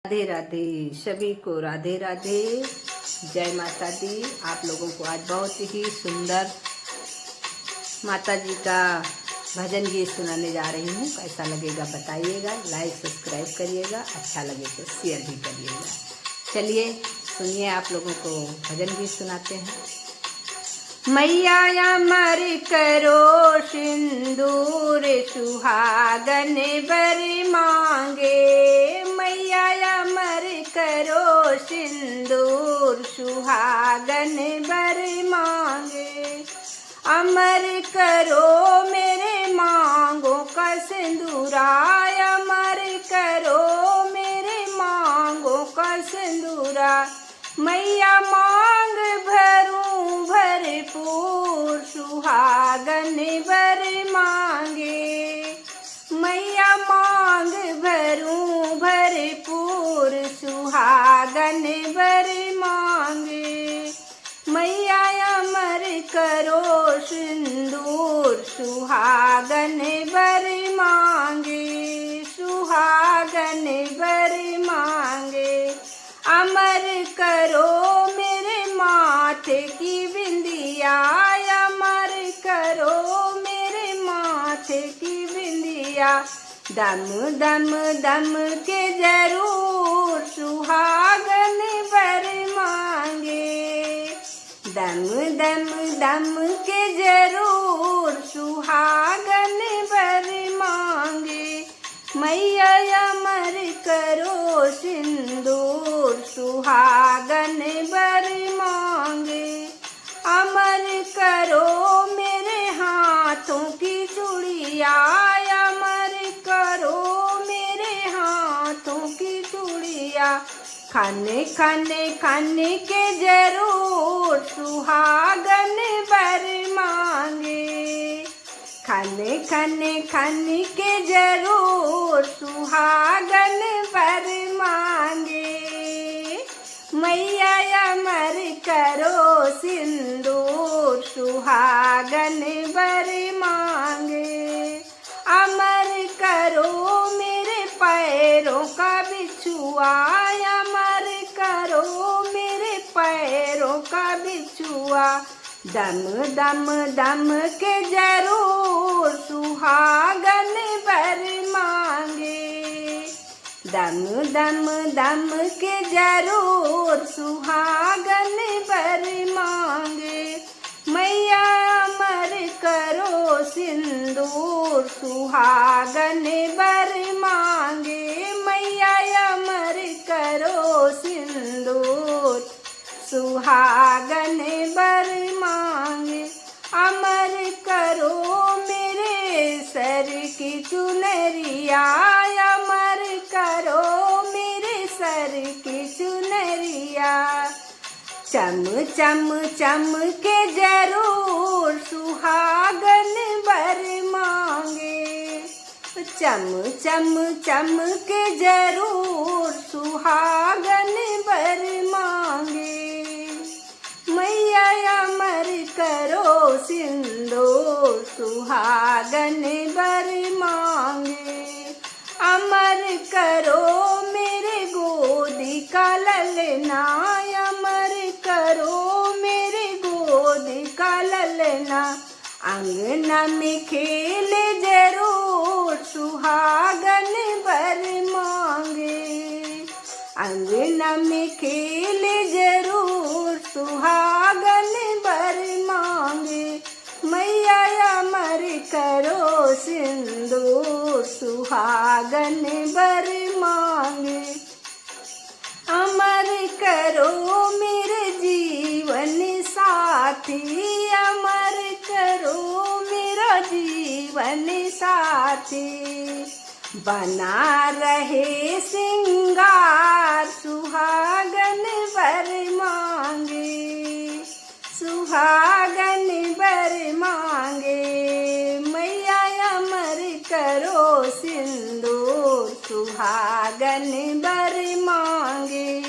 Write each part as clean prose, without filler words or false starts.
राधे राधे, सभी को राधे राधे, जय माता दी। आप लोगों को आज बहुत ही सुंदर माता जी का भजन गीत सुनाने जा रही हूँ। कैसा लगेगा बताइएगा, लाइक सब्सक्राइब करिएगा, अच्छा लगे तो शेयर भी करिएगा। चलिए सुनिए, आप लोगों को भजन गीत सुनाते हैं। मैया अमर करो सिंदूर सुहागन बर मांगे, मैया अमर करो सिंदूर सुहागन बर मांगे। अमर करो मेरे मांगों का सिंदूरा, अमर करो मेरे मांगों का सिंदूरा। मैया मांग भरूं भरपूर सुहागन बर मांगे, मैया मांग भरूं भरपूर सुहागन बर मांगे। मैया अमर करो सिंदूर सुहागन बर मांगे, सुहागन बर मांगे। अमर करो मेरे माथे की बिंदिया, अमर करो मेरे माथे की बिंदिया। दम दम दम के जरूर सुहागन बर मांगे, दम दम दम के जरूर सुहागन बर मांगे। मैया अमर करो सिंदूर सुहागन बर मांगे। अमर करो मेरे हाथों की चूड़िया, अमर करो मेरे हाथों की चूड़िया। खाने खाने खाने के जरूर सुहागन बर मांगे, खाने खाने खाने के जरूर सुहागन बर मांगे। मैया अमर करो सिंदूर सुहागन बर मांगे। अमर करो मेरे पैरों का बिछुआ, अमर करो मेरे पैरों का बिछुआ। दम दम दम के जरूर सुहागन बर मांगे, दम दम दम के जरूर सुहागन बर मांगे। मैया अमर करो सिंदूर सुहागन बर मांगे, मैया अमर करो सिंदूर सुहागन बर मांगे। अमर करो मेरे सर की चुनरिया, अमर करो मेरे सर की चुनरिया। चम चम चम के जरूर सुहागन बर मांगे, चम चम चम के जरूर सुहागन बर मांगे। मैया अमर करो सिंदूर सुहागन बर मांगे। अमर करो मेरे गोदी का ललना, अमर करो मेरे गोदी का ललना। अंगना में खेले जरूर सुहागन बर मांगे, अंगना में खेले जरूर सुहागन बर मांगे। मैया अमर करो सिंदूर सुहागन बर मांगे। अमर करो मेरे जीवन साथी, अमर करो मेरा जीवन साथी। बना रहे सिंगार सुहागन बर मांगे, सुहागन बर मांगे। मैया अमर करो सिंदूर सुहागन बर मांगे,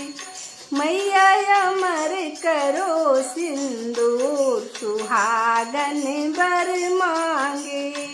मैया अमर करो सिंदूर सुहागन बर मांगे।